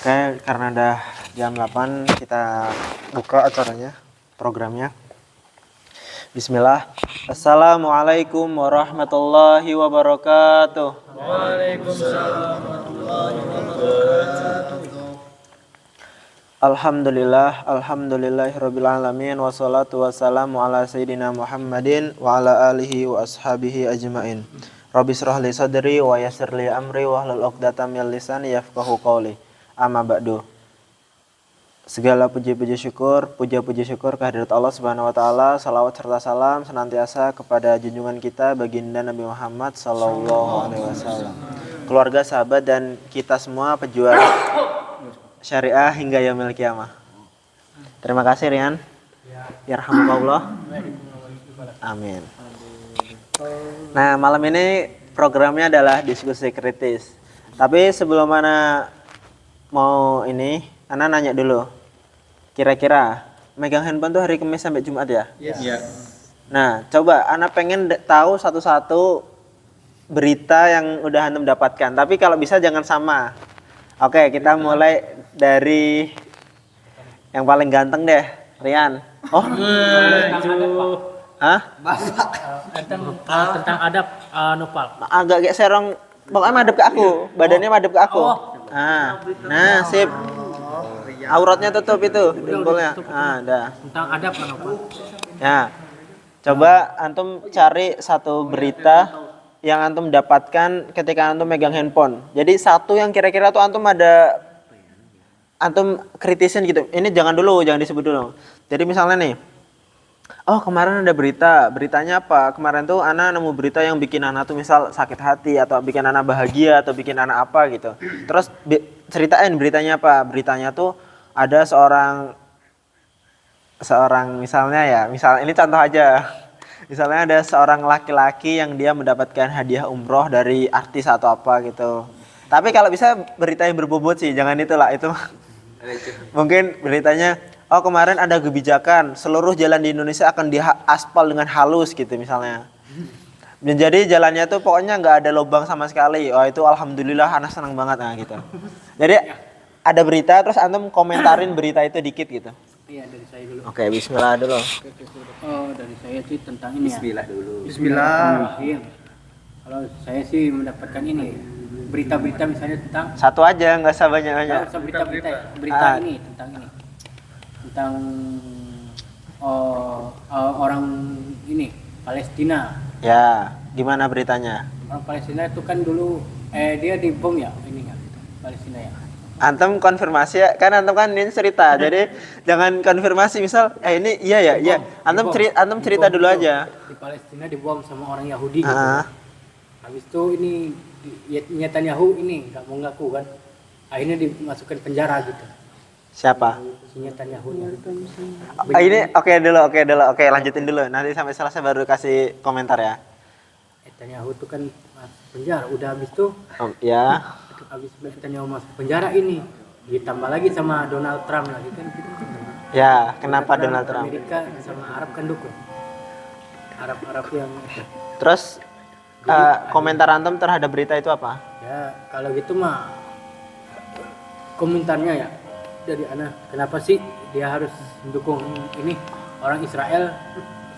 Oke, karena udah jam 8 kita buka acaranya, programnya. Bismillah. Assalamualaikum warahmatullahi wabarakatuh. Waalaikumsalam warahmatullahi wabarakatuh. Alhamdulillahirabbil alamin wassalatu wassalamu ala sayidina Muhammadin wa ala alihi wa ashabihi ajmain. Rabbi shrah li sadri wa yassir li amri wa hlul 'uqdatam min lisani yafqahu qawli. Amma ba'du. Segala puji-puji syukur, puja-puji syukur kehadirat Allah Subhanahu wa taala, salawat serta salam senantiasa kepada junjungan kita baginda Nabi Muhammad sallallahu alaihi wasallam. Keluarga, sahabat dan kita semua pejuang syariah hingga yaumil qiyamah. Terima kasih Rian. Yarhamukallah. Amin. Nah, malam ini programnya adalah diskusi kritis. Tapi sebelum Ana mau ini, Ana nanya dulu. Kira-kira megang handphone tuh hari Kamis sampai Jumat ya? Iya. Nah, coba Ana pengen tahu satu-satu berita yang udah Antum dapatkan. Tapi kalau bisa jangan sama. Oke, kita mulai dari yang paling ganteng deh, Rian. Oh, hah? Tentang adab Nopal. Agak kayak serong, pokoknya madep ke aku, badannya madep ke aku. Nah, sip. Auratnya tutup itu, dengkulnya. Dah. Tentang adab Nopal. Ya. Coba antum cari satu berita yang antum dapatkan ketika antum megang handphone. Jadi satu yang kira-kira tuh antum kritisin gitu. Ini jangan disebut dulu. Jadi misalnya nih, oh kemarin ada beritanya apa? Kemarin tuh Ana nemu berita yang bikin Ana tuh misal sakit hati atau bikin Ana bahagia atau bikin Ana apa gitu. Terus ceritain beritanya apa? Beritanya tuh ada seorang misalnya ini contoh aja. Misalnya ada seorang laki-laki yang dia mendapatkan hadiah umroh dari artis atau apa gitu. Tapi kalau bisa berita yang berbobot sih, jangan itulah itu. Mungkin beritanya, oh kemarin ada kebijakan seluruh jalan di Indonesia akan diaspal dengan halus gitu misalnya. Dan jadi jalannya tuh pokoknya nggak ada lubang sama sekali. Oh itu alhamdulillah Ana senang banget gitu. Jadi ada berita terus antum komentarin berita itu dikit gitu. Iya, dari saya dulu. Oke, bismillah dulu. Oh, dari saya sih tentang ini Bismillah dulu. Bismillah. Kalau saya sih mendapatkan ini berita-berita misalnya tentang Satu aja, nggak usah banyak-banyak. berita ini tentang orang ini Palestina. Ya, gimana beritanya? Orang Palestina itu kan dulu dia dibom ya ini nggak Palestina ya. Antum konfirmasi ya, kan antum kan ini cerita. Jadi jangan konfirmasi misal ini iya ya, iya. Antum cerita dulu aja. Di Palestina dibom sama orang Yahudi gitu. Habis itu ini Netanyahu ini nggak mau ngaku kan. Akhirnya dimasukkan penjara gitu. Siapa? Si Netanyahu. Ini oke, lanjutin dulu. Nanti sampai selesai baru kasih komentar ya. Netanyahu itu kan masuk penjara. Udah habis itu Ya. habis Netanyahu masuk penjara ini ditambah lagi sama Donald Trump lagi kan. Ya, kenapa Donald Trump? Amerika sama Arab kan dukung. Arab yang Terus komentar antum terhadap berita itu apa? ya kalau gitu mah komentarnya ya dari Ana, kenapa sih dia harus mendukung ini orang Israel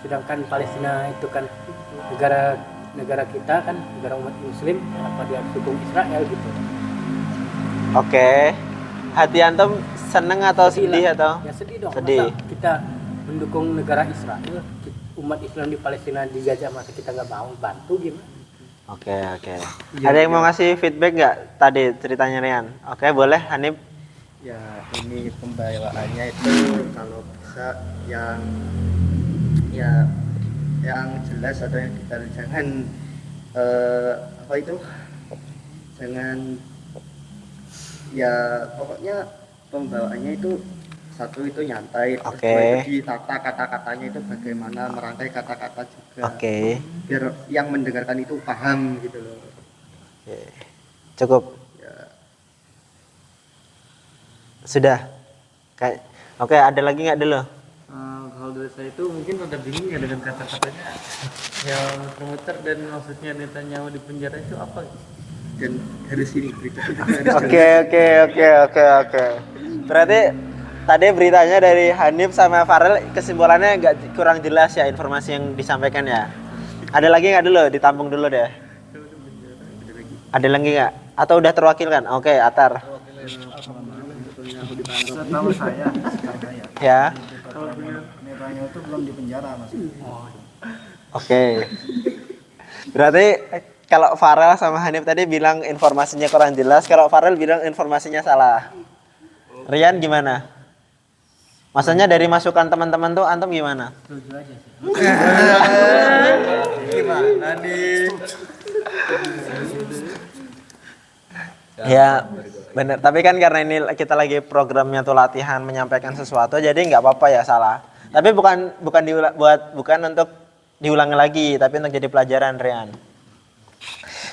sedangkan Palestina itu kan negara kita kan, negara umat muslim, kenapa dia harus dukung Israel gitu. Oke. Hati antum seneng atau sedih atau? Ya sedih dong. Sedih. Masa kita mendukung negara Israel, umat Islam di Palestina dijajah, masa kita nggak mau bantu gimana? Oke. Ada yang mau ngasih feedback nggak tadi ceritanya Rian? Oke, boleh Hanif. Ya ini pembawaannya itu kalau bisa yang jelas atau yang detail, jangan jangan ya pokoknya pembawaannya itu satu itu nyantai, terus dua itu ditata kata-katanya itu bagaimana merangkai kata-kata juga. Biar yang mendengarkan itu paham gitu loh. Cukup. Ya. Sudah. Oke, ada lagi nggak dulu? Kalau dari saya itu mungkin rada bingung ya dengan kata-katanya yang muter-muter dan maksudnya Netanyahu di penjara itu apa? dan harus ini berita itu harus Oke. Berarti tadi beritanya dari Hanif sama Farel kesimpulannya kurang jelas ya informasi yang disampaikan ya. Ada lagi nggak dulu? Ditampung dulu deh. Ada lagi nggak? Atau udah terwakilkan? Oke, Atar. Setahu saya. Ya. Kalau Netanyahu itu belum di penjara Mas. Oke. Berarti kalau Farel sama Hanif tadi bilang informasinya kurang jelas, kalau Farel bilang informasinya salah. Rian gimana? Maksudnya dari masukan teman-teman tuh antum gimana? Setuju aja sih. Gimana nih? Ya benar. Tapi kan karena ini kita lagi programnya tuh latihan menyampaikan sesuatu, jadi nggak apa-apa ya salah. Tapi bukan untuk diulangi lagi, tapi untuk jadi pelajaran Rian.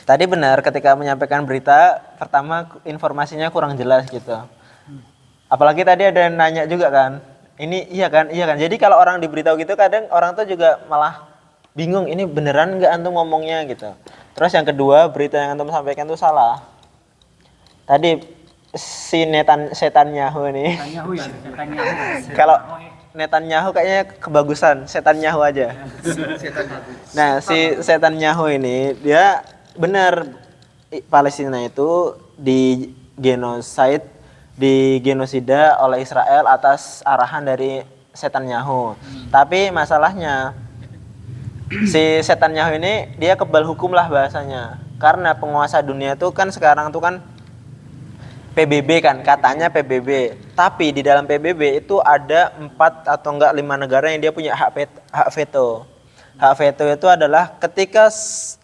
Tadi benar ketika menyampaikan berita, pertama informasinya kurang jelas gitu. Apalagi tadi ada yang nanya juga kan, ini iya kan. Jadi kalau orang diberitahu gitu kadang orang tuh juga malah bingung, ini beneran nggak antum ngomongnya gitu. Terus yang kedua, berita yang antum sampaikan tuh salah. Tadi si Netanyahu nih. Netanyahu ya, Netanyahu. Kalau Netanyahu kayaknya kebagusan, Setanyahu aja. Nah, si Setanyahu ini dia benar Palestina itu di genosida oleh Israel atas arahan dari Setanyahu. Tapi masalahnya si Setanyahu ini dia kebal hukum lah bahasanya. Karena penguasa dunia itu kan sekarang tuh kan PBB kan, katanya PBB. Tapi di dalam PBB itu ada 4 atau enggak 5 negara yang dia punya hak veto. Hak veto itu adalah ketika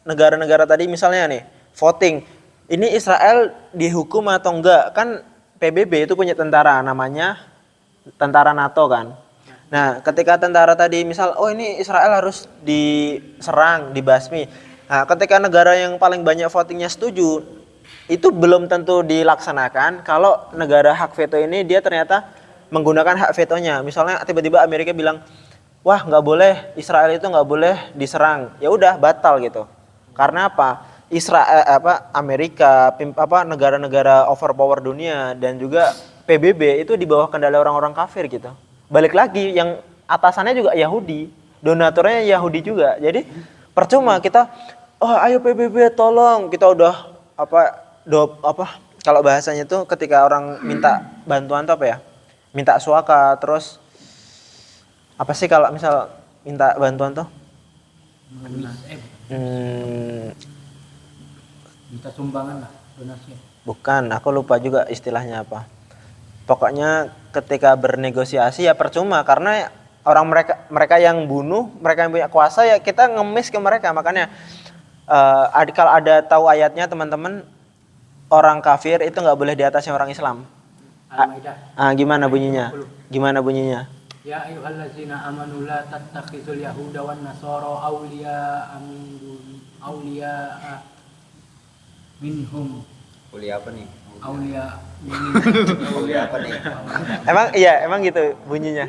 negara-negara tadi misalnya nih voting, ini Israel dihukum atau enggak, kan PBB itu punya tentara namanya tentara NATO kan. Nah, ketika tentara tadi misal, oh ini Israel harus diserang, dibasmi. Nah, ketika negara yang paling banyak votingnya setuju, itu belum tentu dilaksanakan kalau negara hak veto ini dia ternyata menggunakan hak vetonya. Misalnya tiba-tiba Amerika bilang, wah nggak boleh, Israel itu nggak boleh diserang. Ya udah batal gitu. Karena apa? Amerika, negara-negara overpower dunia dan juga PBB itu di bawah kendali orang-orang kafir gitu. Balik lagi yang atasannya juga Yahudi, donaturnya Yahudi juga. Jadi percuma kita, oh ayo PBB tolong, kita udah kalau bahasanya tuh ketika orang minta bantuan tuh apa ya? Minta suaka, terus apa sih kalau misal minta bantuan tuh? Minta sumbangan lah, donasi. Bukan, aku lupa juga istilahnya apa. Pokoknya ketika bernegosiasi ya percuma karena mereka yang bunuh, mereka yang punya kuasa ya kita ngemis ke mereka. Makanya kalau ada tahu ayatnya teman-teman, orang kafir itu nggak boleh di atasnya orang Islam. Al-Maidah. Gimana bunyinya? Ya ayyuhallazina amanu la tattakhizul yahuda wan nasara awliya minhum. Kuliah apa nih? Awliya Kuliah apa nih? Emang gitu bunyinya.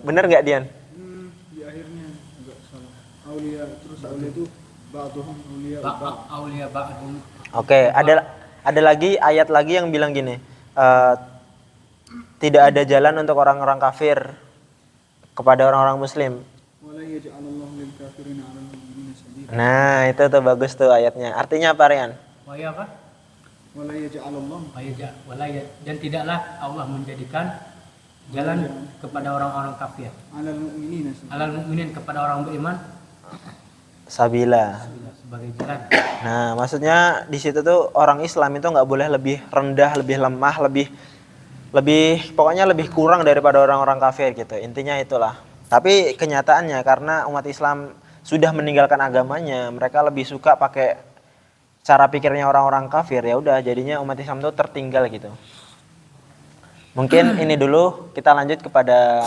Bener nggak Dian? Di akhirnya enggak salah. Aulia terus aulia itu ba'dhum awliya ba'dhum. Oke, ada lagi ayat lagi yang bilang gini, tidak ada jalan untuk orang-orang kafir kepada orang-orang muslim. Nah, itu tuh bagus tuh ayatnya. Artinya apa, Rian? Dan tidaklah Allah menjadikan jalan kepada orang-orang kafir. Alal mu'minin kepada orang beriman. Sabila. Sebagai jalan. Nah, maksudnya di situ tuh orang Islam itu nggak boleh lebih rendah, lebih lemah, pokoknya lebih kurang daripada orang-orang kafir gitu. Intinya itulah. Tapi kenyataannya karena umat Islam sudah meninggalkan agamanya, mereka lebih suka pakai cara pikirnya orang-orang kafir. Ya udah, jadinya umat Islam tuh tertinggal gitu. Mungkin ini dulu, kita lanjut kepada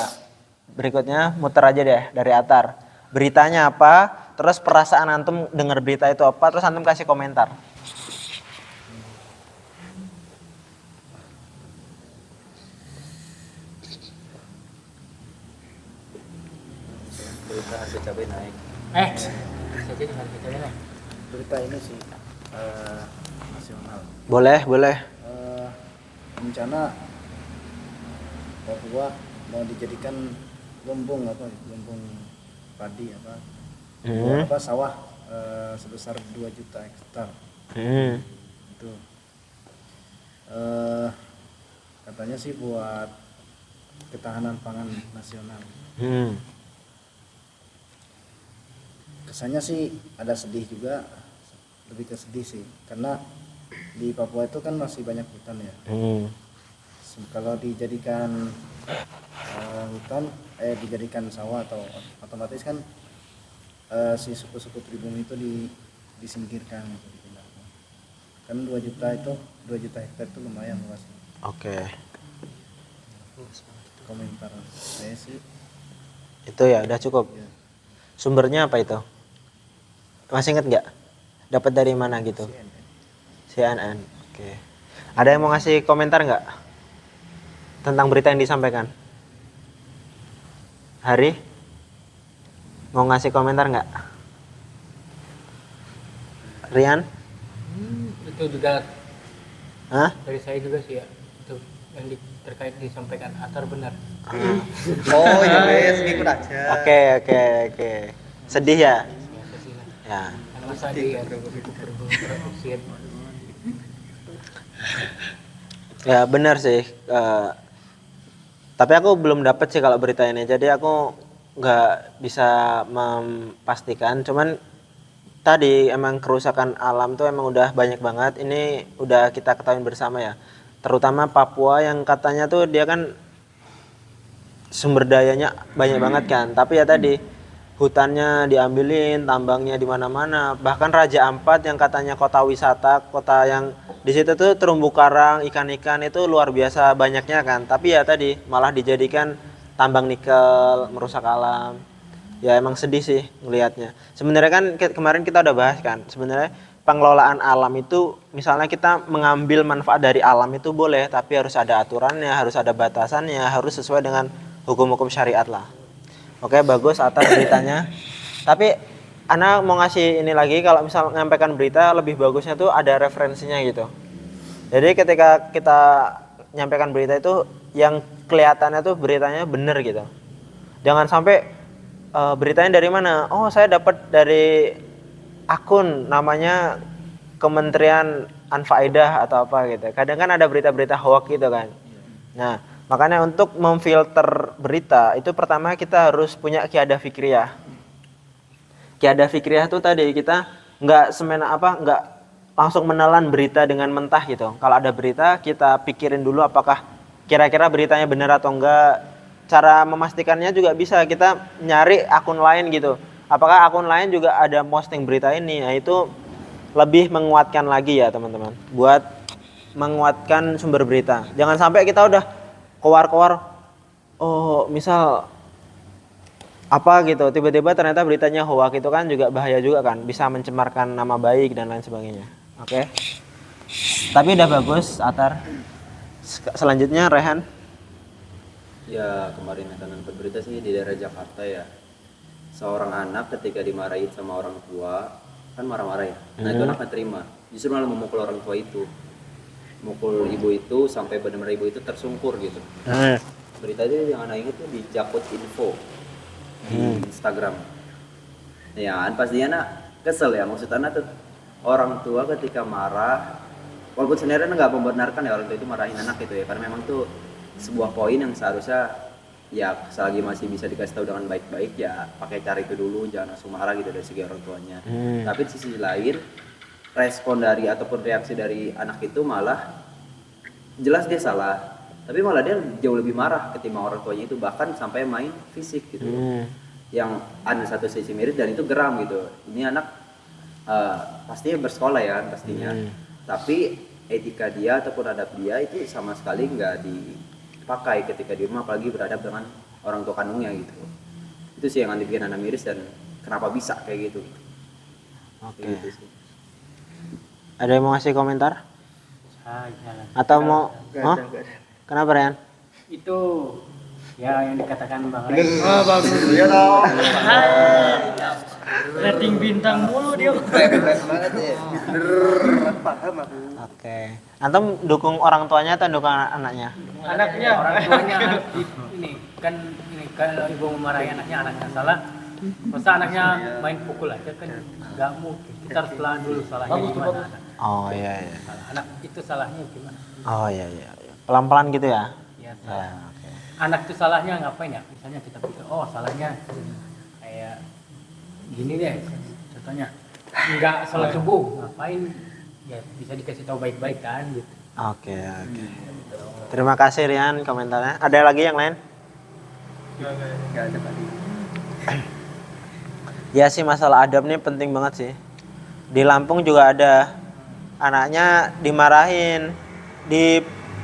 berikutnya, muter aja deh dari Atar. Beritanya apa? Terus perasaan antum dengar berita itu apa? Terus antum kasih komentar. Berita harga cabai naik. Harga cabai naik. Berita ini sih nasional. Boleh. Rencana Papua mau dijadikan lumbung padi sawah sebesar 2 juta hektar. Itu katanya sih buat ketahanan pangan nasional. Kesannya sih ada sedih juga, lebih ke sedih sih, karena di Papua itu kan masih banyak hutan ya. Kalau dijadikan dijadikan sawah atau otomatis kan si suku-suku pribumi itu disingkirkan gitu, dipindahkan. Kan 2 juta hektar itu lumayan luas. Oke. Komentar saya sih Itu ya udah cukup. ya, Sumbernya apa itu? Masih inget nggak? Dapat dari mana gitu? CNN. Oke. Ada yang mau ngasih komentar nggak tentang berita yang disampaikan? Hari? Mau ngasih komentar nggak? Rian? Itu juga Hah? dari saya juga sih ya, itu yang terkait disampaikan Atar benar. Oh ya wes, ngikut aja. Oke. Sedih ya? Ya, sedih lah. Ya. Karena masa dia berproduksi. Ya benar sih. Tapi aku belum dapat sih kalau berita ini. Jadi aku nggak bisa memastikan. Cuman tadi emang kerusakan alam tuh emang udah banyak banget. Ini udah kita ketahui bersama ya. Terutama Papua yang katanya tuh dia kan sumber dayanya banyak banget kan. Tapi ya tadi hutannya diambilin, tambangnya di mana-mana. Bahkan Raja Ampat yang katanya kota wisata, kota yang di situ tuh terumbu karang, ikan-ikan itu luar biasa banyaknya kan. Tapi ya tadi malah dijadikan tambang nikel, merusak alam. Ya emang sedih sih ngelihatnya. Sebenarnya kan kemarin kita udah bahas kan. Sebenarnya pengelolaan alam itu misalnya kita mengambil manfaat dari alam itu boleh, tapi harus ada aturannya, harus ada batasannya, harus sesuai dengan hukum-hukum syariat lah. Oke, bagus atas beritanya. Tapi Ana mau ngasih ini lagi, kalau misal menyampaikan berita lebih bagusnya tuh ada referensinya gitu. Jadi ketika kita menyampaikan berita itu yang kelihatannya tuh beritanya bener gitu. Jangan sampai beritanya dari mana? Oh, saya dapat dari akun namanya Kementerian Anfaedah atau apa gitu. Kadang kan ada berita-berita hoax gitu kan. Nah, makanya untuk memfilter berita itu pertama kita harus punya qiyadah fikriyah. Qiyadah fikriyah itu tadi kita nggak langsung menelan berita dengan mentah gitu. Kalau ada berita kita pikirin dulu apakah kira-kira beritanya benar atau enggak. Cara memastikannya juga bisa kita nyari akun lain gitu. Apakah akun lain juga ada posting berita ini? Nah, itu lebih menguatkan lagi ya teman-teman. Buat menguatkan sumber berita. Jangan sampai kita udah keluar-keluar, oh misal apa gitu, tiba-tiba ternyata beritanya hoax, itu kan juga bahaya juga kan, bisa mencemarkan nama baik dan lain sebagainya. Oke. Tapi udah bagus Atar. Selanjutnya Rehan. Ya kemarin akan nonton berita sih di daerah Jakarta ya. Seorang anak ketika dimarahin sama orang tua kan marah-marah ya. Nah itu anak gak terima, justru malah memukul orang tua itu, mukul ibu itu sampai benar-benar ibu itu tersungkur gitu. Berita itu yang anak ingat tuh di Jakut Info di Instagram. Ya kan pasti anak kesel ya, maksud anak tuh orang tua ketika marah, walaupun sebenarnya nggak membenarkan ya orang tua itu marahin anak gitu ya, karena memang tuh sebuah poin yang seharusnya ya selagi masih bisa dikasih tahu dengan baik-baik ya pakai cara itu dulu, jangan langsung marah gitu dari segi orang tuanya. Tapi di sisi lain respon dari ataupun reaksi dari anak itu malah jelas dia salah, tapi malah dia jauh lebih marah ketimbang orang tuanya itu, bahkan sampai main fisik gitu. Yang ada satu sisi miris dan itu geram gitu. Ini anak pastinya bersekolah ya pastinya, tapi etika dia ataupun adab dia itu sama sekali nggak dipakai ketika di rumah, apalagi beradab dengan orang tua kandungnya gitu. Itu sih yang bikin anak miris dan kenapa bisa kayak gitu. Oke. Gitu sih. Ada yang mau ngasih komentar? Jalan. Atau mau? Gak ada. Kenapa Rehan? Itu ya yang dikatakan Bang Ray. Ah bagus ya dong. Rating bintang mulu dia. Keren banget ya. Bener paham aku. Oke. Antum dukung orang tuanya atau dukung anaknya? Anaknya, orang tuanya harus ini kan ini kalau ibu memarahi anaknya salah. Masa anaknya main pukul aja kan nggak mungkin. Kita harus telah dulu salahnya di mana anak. Oh iya iya. Anak itu salahnya gimana? Oh iya iya. Pelan-pelan gitu ya. Ya, Ya, oke. anak itu salahnya ngapain ya? Misalnya kita pikir, oh salahnya kayak gini deh, contohnya nggak salat subuh, ngapain? Ya bisa dikasih tahu baik-baik kan gitu. Oke, oke. Terima kasih Rian komentarnya. Ada lagi yang lain? Enggak ada tadi. Ya sih masalah adab nih penting banget sih. Di Lampung juga ada anaknya dimarahin,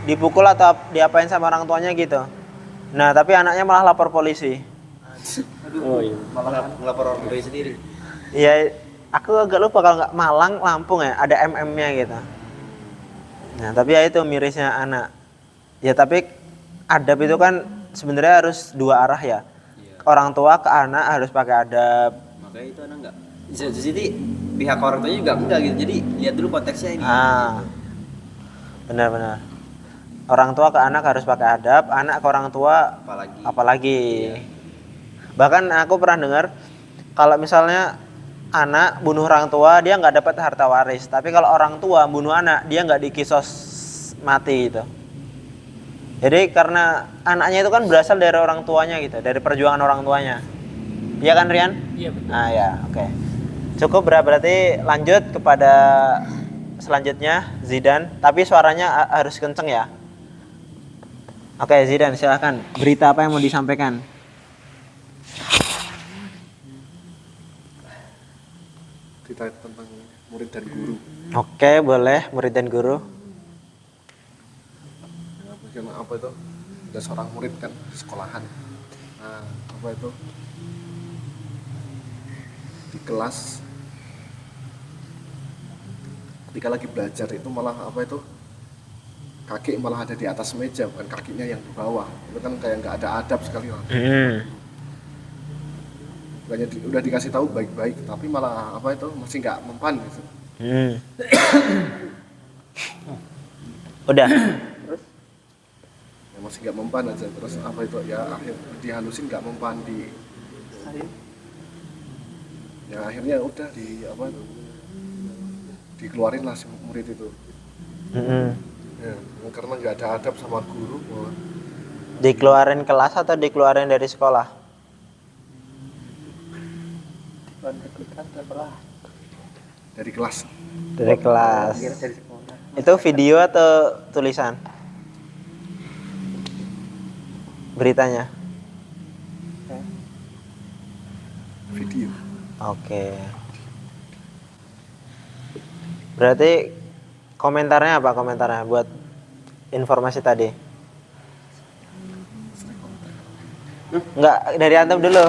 dipukul atau diapain sama orang tuanya gitu. Nah tapi anaknya malah lapor polisi. Oh iya. Malah ngelapor orang tua sendiri. Iya, aku agak lupa kalau nggak Malang, Lampung ya, ada MM-nya gitu. Nah tapi ya itu mirisnya anak. Ya tapi adab itu kan sebenarnya harus dua arah ya. Iya. Orang tua ke anak harus pakai adab. Makanya itu anak enggak. Di satu sisi pihak orang tuanya juga enggak gitu. Jadi lihat dulu konteksnya ini. Benar-benar. Orang tua ke anak harus pakai adab, anak ke orang tua apalagi. Iya. Bahkan aku pernah dengar kalau misalnya anak bunuh orang tua dia nggak dapat harta waris, tapi kalau orang tua bunuh anak dia nggak dikisos mati gitu. Jadi karena anaknya itu kan berasal dari orang tuanya gitu, dari perjuangan orang tuanya. Iya kan Rian? Iya betul. Ah ya, oke. Cukup berarti lanjut kepada selanjutnya Zidan, tapi suaranya harus kenceng ya. Oke Zidan silakan. Berita apa yang mau disampaikan? Cerita tentang murid dan guru. Oke boleh murid dan guru. Karena apa itu? Ada seorang murid kan di sekolahan. Nah, apa itu? Di kelas ketika lagi belajar itu malah apa itu? Kaki malah ada di atas meja, bukan kakinya yang di bawah. Itu kan kayak nggak ada adab sekali lah. Bukannya udah dikasih tahu baik-baik, tapi malah apa itu masih nggak mempan gitu. Udah. Ya, masih nggak mempan aja, terus apa itu ya akhir dihalusin nggak mempan di. Ya akhirnya udah di apa itu dikeluarin lah si murid itu. Ya, karena nggak ada adab sama guru. Dikeluarin kelas atau dikeluarin dari sekolah? Dari kelas. Dari kelas. Dari sekolah. Itu video atau tulisan? Beritanya. Video. Oke. Berarti komentarnya apa komentarnya buat informasi tadi? Enggak, dari antum dulu.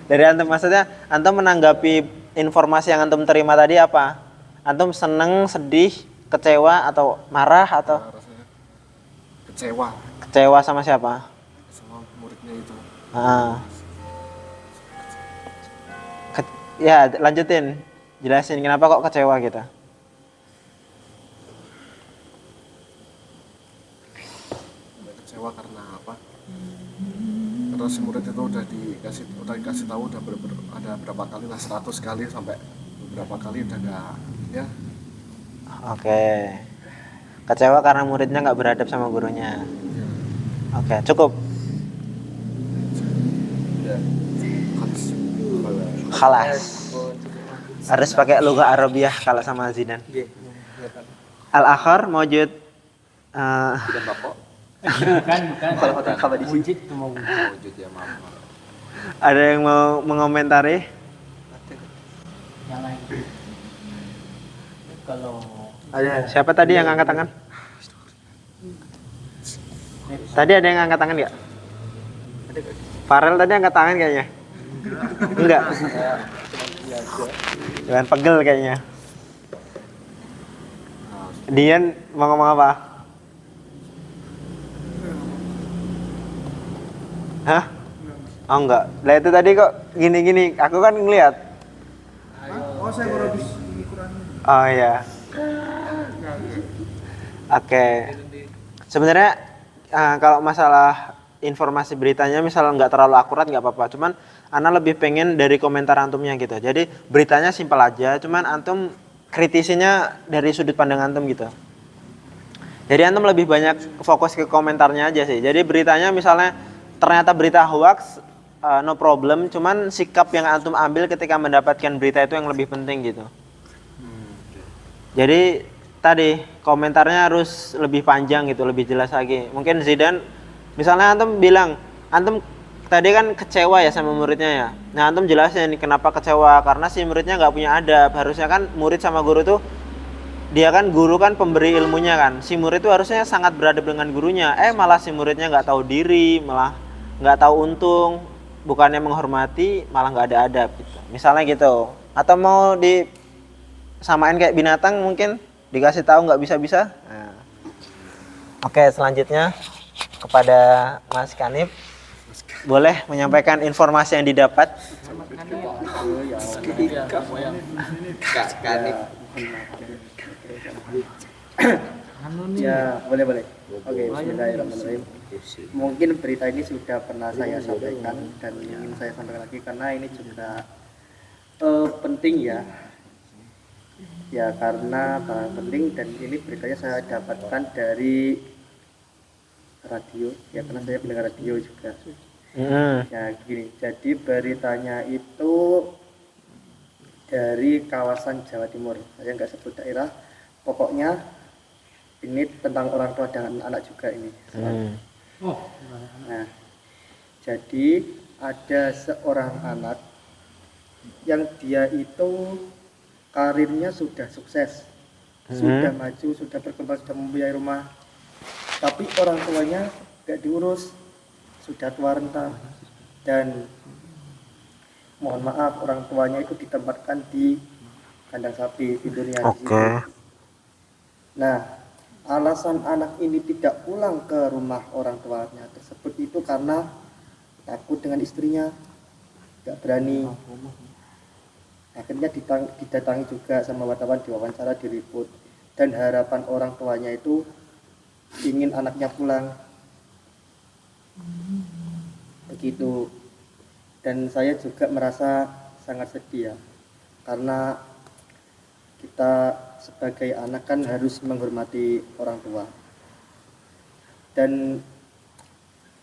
Dari antum maksudnya antum menanggapi informasi yang antum terima tadi apa? Antum seneng, sedih, kecewa atau marah atau Nah, rasanya kecewa kecewa sama siapa? sama muridnya itu. Ya lanjutin, jelasin kenapa kok kecewa kita. Kecewa karena apa? Karena si murid itu udah dikasih tahu ada berapa kali lah 100 kali sampai beberapa kali udah nggak ya. Oke. Kecewa karena muridnya nggak beradab sama gurunya. Oke, cukup. Ya. Khalas. Harus pakai lugah Arabiah kalau sama Zidan. Al-akhar mawjud Bukan bapak. bukan Kalau hotel kabar di sini. wujud itu mau wujud. Wujud ya maaf. ada yang mau mengomentari? Yang lain kalau Ada. Siapa tadi yang angkat tangan? Tadi ada yang angkat tangan nggak? Farel tadi angkat tangan kayaknya. Enggak. Jangan pegel kayaknya. Dian mau ngomong apa? Hah? Oh enggak. Lah itu tadi kok gini-gini. Aku kan ngeliat. Oh saya baru habis ini kurangnya. Oh iya. Oke. Sebenarnya kalau masalah informasi beritanya misalnya nggak terlalu akurat nggak apa-apa. Cuman Ana lebih pengen dari komentar antumnya gitu. Jadi beritanya simpel aja. Cuman antum kritisinya dari sudut pandang antum gitu. Jadi antum lebih banyak fokus ke komentarnya aja sih. Jadi beritanya misalnya ternyata berita hoax, no problem. Cuman sikap yang antum ambil ketika mendapatkan berita itu yang lebih penting gitu. Jadi tadi komentarnya harus lebih panjang gitu, lebih jelas lagi. Mungkin Zidan, misalnya antum bilang, antum tadi kan kecewa ya sama muridnya ya. Nah antum jelasin nih kenapa kecewa, karena si muridnya nggak punya adab. Harusnya kan murid sama guru tuh, dia kan guru kan pemberi ilmunya kan. Si murid itu harusnya sangat beradab dengan gurunya. Malah si muridnya nggak tahu diri, malah nggak tahu untung, bukannya menghormati, malah nggak ada adab gitu. Misalnya gitu. Atau mau disamain kayak binatang mungkin dikasih tahu nggak bisa-bisa. Nah. Oke, selanjutnya kepada Mas Kanib, boleh menyampaikan informasi yang didapat. Ya, boleh. Oke, bismillahirrahmanirrahim. Mungkin berita ini sudah pernah saya sampaikan dan ingin saya sampaikan lagi karena ini juga penting ya. Ya karena penting dan ini beritanya saya dapatkan dari radio ya karena saya pendengar radio juga. Ya gini, jadi beritanya itu dari kawasan Jawa Timur. Saya nggak sebut daerah. Pokoknya ini tentang orang tua dan anak juga ini. Nah, jadi ada seorang anak yang dia itu karirnya sudah sukses, sudah maju, sudah berkembang, sudah mempunyai rumah, tapi orang tuanya gak diurus, sudah tua renta, dan mohon maaf orang tuanya itu ditempatkan di kandang sapi tidurnya di situ. Nah, alasan anak ini tidak pulang ke rumah orang tuanya tersebut itu karena takut dengan istrinya, gak berani. Akhirnya didatangi juga sama wartawan, diwawancara, diliput, dan harapan orang tuanya itu ingin anaknya pulang begitu. Dan saya juga merasa sangat sedih ya, karena kita sebagai anak kan harus menghormati orang tua, dan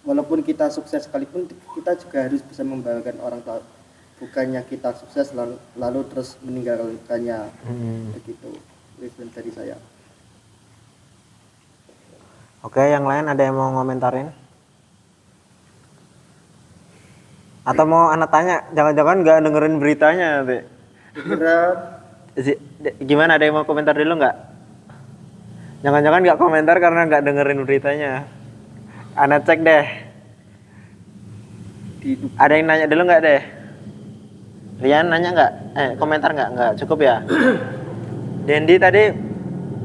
walaupun kita sukses sekalipun kita juga harus bisa membanggakan orang tua. Bukannya kita sukses lalu terus meninggalkannya begitu. Itu dari saya. Oke, yang lain ada yang mau ngomentarin? Atau mau anak tanya? Jangan-jangan nggak dengerin beritanya nanti. Gimana, ada yang mau komentar dulu nggak? Jangan-jangan nggak komentar karena nggak dengerin beritanya. Anak cek deh. Ada yang nanya dulu nggak deh? Rian nanya nggak? Komentar nggak? Nggak, cukup ya? Dendi tadi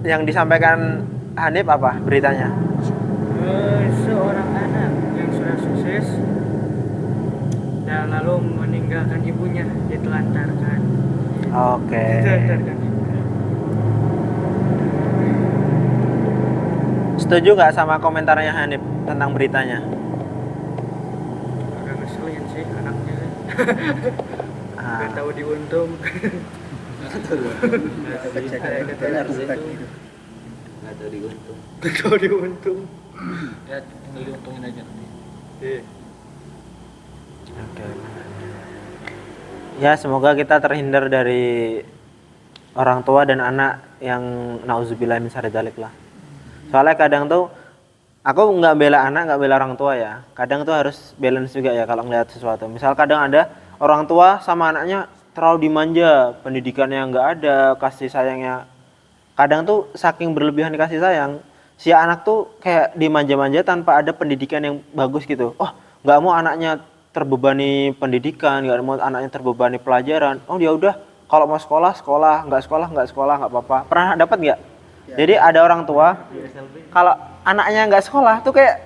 yang disampaikan Hanif apa beritanya? Seorang anak yang sudah sukses dan lalu meninggalkan ibunya, ditelantarkan. Oke. Setuju nggak sama komentarnya Hanif tentang beritanya? Agak ngeselin sih anaknya. Gak tahu diuntung. Nggak tahu diuntung. Ya tinggal diuntungin aja nanti. Oke. Ya, semoga kita terhindar dari orang tua dan anak yang nauzubillah min syarri dzalik lah. Soalnya kadang tuh aku nggak bela anak, nggak bela orang tua ya. Kadang tuh harus balance juga ya kalau ngeliat sesuatu. Misal kadang ada orang tua sama anaknya terlalu dimanja, pendidikannya nggak ada, kasih sayangnya. Kadang tuh saking berlebihan kasih sayang, si anak tuh kayak dimanja-manja tanpa ada pendidikan yang bagus gitu. Oh, nggak mau anaknya terbebani pendidikan, nggak mau anaknya terbebani pelajaran. Oh dia udah, kalau mau sekolah sekolah, nggak nggak apa-apa. Pernah dapat nggak? Ya. Jadi ada orang tua kalau anaknya nggak sekolah tuh kayak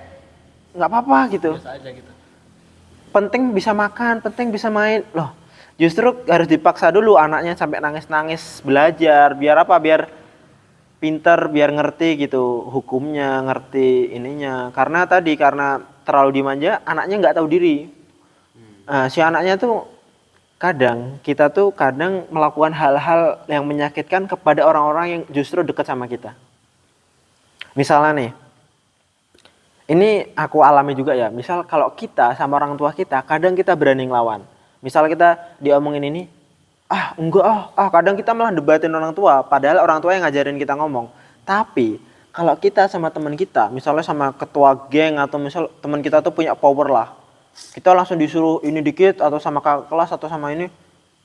nggak apa-apa gitu. Biasa aja gitu. penting bisa makan, penting bisa main. Loh, justru harus dipaksa dulu anaknya sampai nangis-nangis belajar. Biar apa? Biar pinter, biar ngerti gitu hukumnya, ngerti ininya. Karena terlalu dimanja, anaknya nggak tahu diri. Si anaknya tuh kita tuh kadang melakukan hal-hal yang menyakitkan kepada orang-orang yang justru dekat sama kita. Misalnya nih, ini aku alami juga ya. Misal kalau kita sama orang tua kita, kadang kita berani ngelawan. Misal kita diomongin ini, enggak, kadang kita malah debatin orang tua. Padahal orang tua yang ngajarin kita ngomong. Tapi kalau kita sama teman kita, misalnya sama ketua geng atau misal teman kita tuh punya power lah, kita langsung disuruh ini dikit atau sama kakak kelas atau sama ini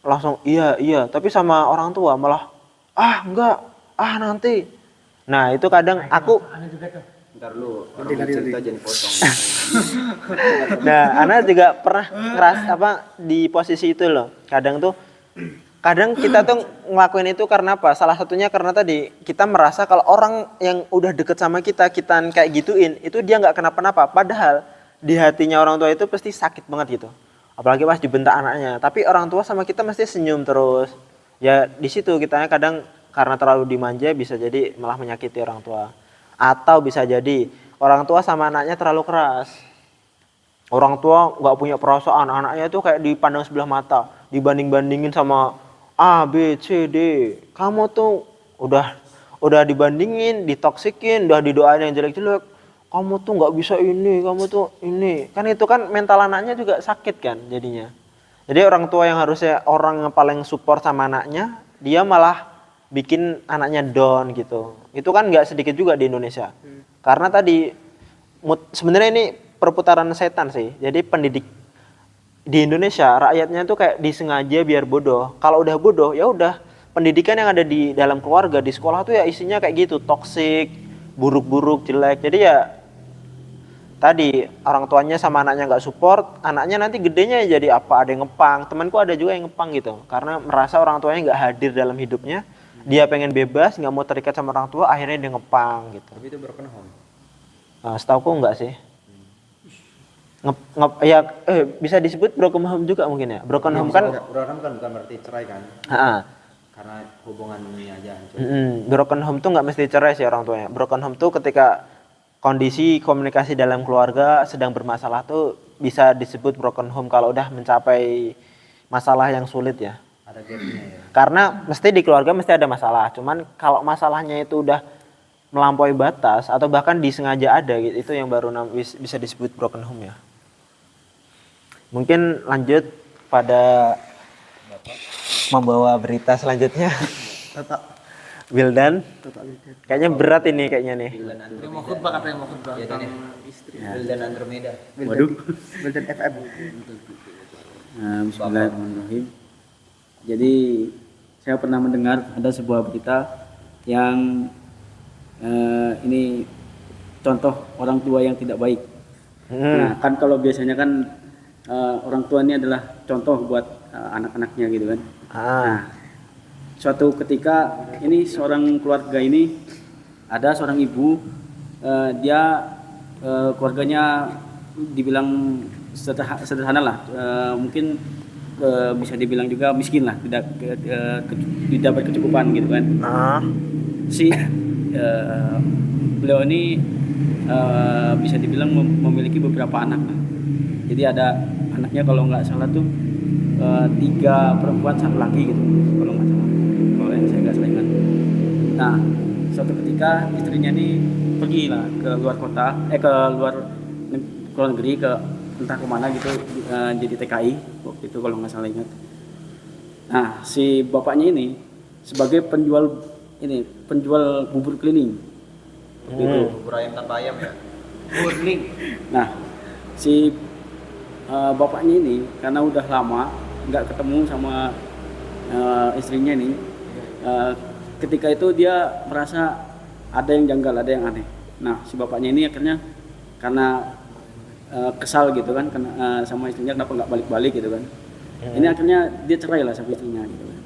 langsung iya. Tapi sama orang tua malah enggak, nanti. Nah itu kadang aku Ntar lu, orang cerita jangan potong. Nah, Ana juga pernah di posisi itu loh. Kadang kita tuh ngelakuin itu karena apa? Salah satunya karena tadi kita merasa kalau orang yang udah deket sama kita kayak gituin, itu dia nggak kenapa-napa. Padahal di hatinya orang tua itu pasti sakit banget gitu. Apalagi pas dibentak anaknya. Tapi orang tua sama kita mesti senyum terus. Ya di situ kitanya kadang karena terlalu dimanja bisa jadi malah menyakiti orang tua. Atau bisa jadi orang tua sama anaknya terlalu keras. Orang tua nggak punya perasaan, anaknya itu kayak dipandang sebelah mata, dibanding-bandingin sama A, B, C, D. Kamu tuh udah dibandingin, ditoksikin, udah didoain yang jelek-jelek. Kamu tuh nggak bisa ini, kamu tuh ini. Kan itu kan mental anaknya juga sakit kan jadinya. Jadi orang tua yang harusnya orang yang paling support sama anaknya, dia malah bikin anaknya down gitu. Itu kan nggak sedikit juga di Indonesia. Karena tadi sebenarnya ini perputaran setan sih. Jadi pendidik di Indonesia rakyatnya tuh kayak disengaja biar bodoh. Kalau udah bodoh ya udah pendidikan yang ada di dalam keluarga di sekolah tuh ya isinya kayak gitu, toksik, buruk-buruk, jelek. Jadi ya tadi orang tuanya sama anaknya nggak support, anaknya nanti gedenya jadi apa? Ada yang ngepang. Temanku ada juga yang ngepang gitu. Karena merasa orang tuanya nggak hadir dalam hidupnya. Dia pengen bebas, nggak mau terikat sama orang tua, akhirnya dia ngepang gitu. Tapi itu broken home. Setauku enggak sih. Bisa disebut broken home juga mungkin ya. Broken home kan broken home kan bukan berarti cerai kan? Karena hubungan ini aja hancur. Broken home tuh nggak mesti cerai sih orang tuanya. Broken home tuh ketika kondisi komunikasi dalam keluarga sedang bermasalah tuh bisa disebut broken home kalau udah mencapai masalah yang sulit ya. Ada gapnya ya. Karena mesti di keluarga mesti ada masalah. Cuman kalau masalahnya itu udah melampaui batas atau bahkan disengaja ada gitu, itu yang baru bisa disebut broken home ya. Mungkin lanjut pada membawa berita selanjutnya. Wildan. Kayaknya berat ini kayaknya nih. Yang mau khutbah katanya mau khutbah tentang istri. Wildan Andromeda. Waduh. Wildan FM. Bismillahirrahmanirrahim. Jadi saya pernah mendengar ada sebuah berita yang ini contoh orang tua yang tidak baik. Nah kan kalau biasanya kan orang tua ini adalah contoh buat anak-anaknya gitu kan. Nah, suatu ketika ini seorang keluarga ini ada seorang ibu, dia keluarganya dibilang sederhana lah, mungkin bisa dibilang juga miskin lah, tidak berkecukupan gitu kan. Beliau ini bisa dibilang memiliki beberapa anak lah. Jadi ada anaknya kalau nggak salah tuh 3 perempuan 1 laki gitu kalau nggak salah, kalau yang saya nggak salah ingat. Nah suatu ketika istrinya ini pergi lah ke luar kota, ke luar negeri, ke entah kemana gitu, jadi TKI waktu itu kalau nggak salah ingat. Nah si bapaknya ini sebagai penjual bubur keliling. Bubur ayam tanpa ayam ya. Bubur keliling. Nah si bapaknya ini karena udah lama nggak ketemu sama istrinya ini, ketika itu dia merasa ada yang janggal, ada yang aneh. Nah si bapaknya ini akhirnya karena kesal gitu kan, sama istrinya kenapa nggak balik-balik gitu kan. Ini akhirnya dia cerai lah sama istrinya gitu kan.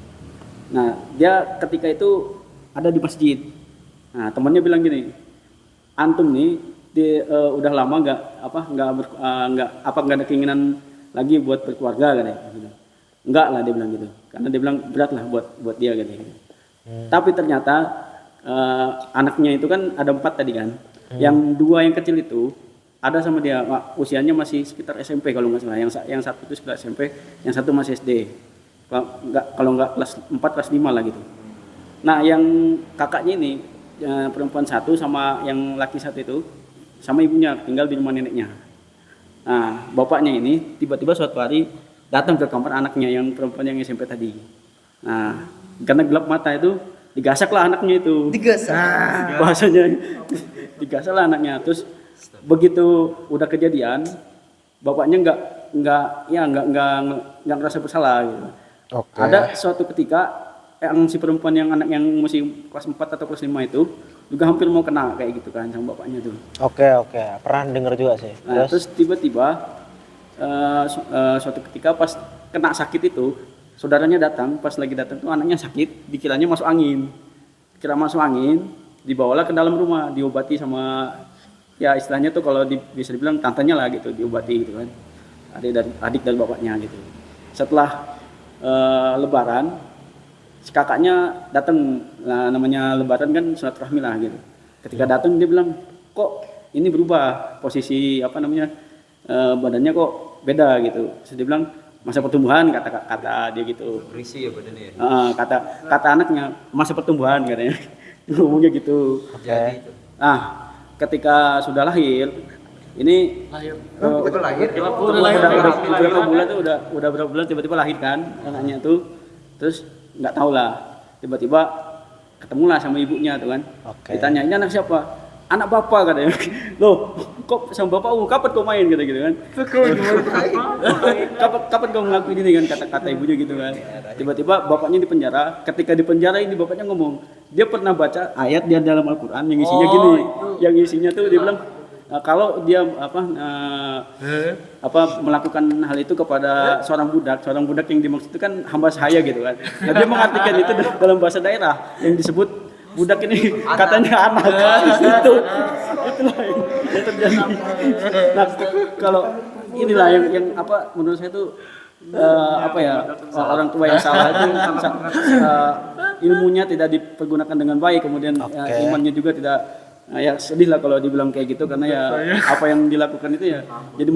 Nah dia ketika itu ada di masjid. Nah temannya bilang gini, antum nih udah lama nggak ada keinginan lagi buat berkeluarga katanya gitu. Enggak lah dia bilang gitu, karena dia bilang berat lah buat dia katanya gitu. Tapi ternyata anaknya itu kan ada 4 tadi kan, yang 2 yang kecil itu ada sama dia, usianya masih sekitar SMP kalau nggak salah, yang satu itu sekitar SMP, yang satu masih SD, kalau nggak kelas 4 kelas 5 lah gitu. Nah yang kakaknya ini perempuan satu sama yang laki satu itu sama ibunya tinggal di rumah neneknya. Nah bapaknya ini tiba-tiba suatu hari datang ke kamar anaknya yang perempuan yang SMP tadi. Nah karena gelap mata itu digasak lah anaknya itu. Digasak. Bahasanya digasak lah anaknya. Terus begitu udah kejadian, bapaknya nggak ngerasa bersalah gitu. Oke. Ada suatu ketika yang si perempuan yang anak yang masih kelas 4 atau kelas 5 itu juga hampir mau kena kayak gitu kan sama bapaknya tuh. Oke, pernah dengar juga sih. Nah, terus tiba-tiba suatu ketika pas kena sakit itu, saudaranya datang, pas lagi datang tuh anaknya sakit, dikiranya masuk angin. Kira masuk angin, dibawalah ke dalam rumah, diobati sama ya istilahnya tuh kalau bisa dibilang tantenya lah gitu, diobati gitu kan. Adik dari bapaknya gitu. Setelah lebaran si kakaknya datang, nah, namanya lebaran kan silaturahmi lah gitu. Ketika datang dia bilang, kok ini berubah posisi badannya kok beda gitu. Terus dia bilang masa pertumbuhan kata dia gitu. Berisi ya badannya ya. Kata anaknya masa pertumbuhan katanya. Ngomongnya gitu. Jadi itu. Nah ketika sudah lahir ini udah beberapa bulan tuh udah berapa bulan tiba-tiba lahir kan anaknya tuh. Terus nggak tahu lah, tiba-tiba ketemulah sama ibunya tuh kan. Ditanya, ini anak siapa? Anak bapak katanya. Loh, kok sama bapakmu? Kapan kau main gitu kan? Kapan kau ngelakuin ini kan, kata ibunya gitu kan. Tiba-tiba bapaknya di penjara. Ketika di penjara ini bapaknya ngomong, dia pernah baca ayat di dalam Al-Qur'an yang isinya gini. Yang isinya tuh dia bilang, kalau dia melakukan hal itu kepada seorang budak yang dimaksud itu kan hamba sahaya gitu kan. Nah, dia mengartikan itu dalam bahasa daerah yang disebut budak ini katanya anak. Itulah yang terjadi. Nah, kalau inilah yang menurut saya itu orang tua yang salah itu ilmunya tidak dipergunakan dengan baik, kemudian imannya juga tidak. Nah, ya sedih lah kalau dibilang kayak gitu karena ya apa yang dilakukan itu ya jadi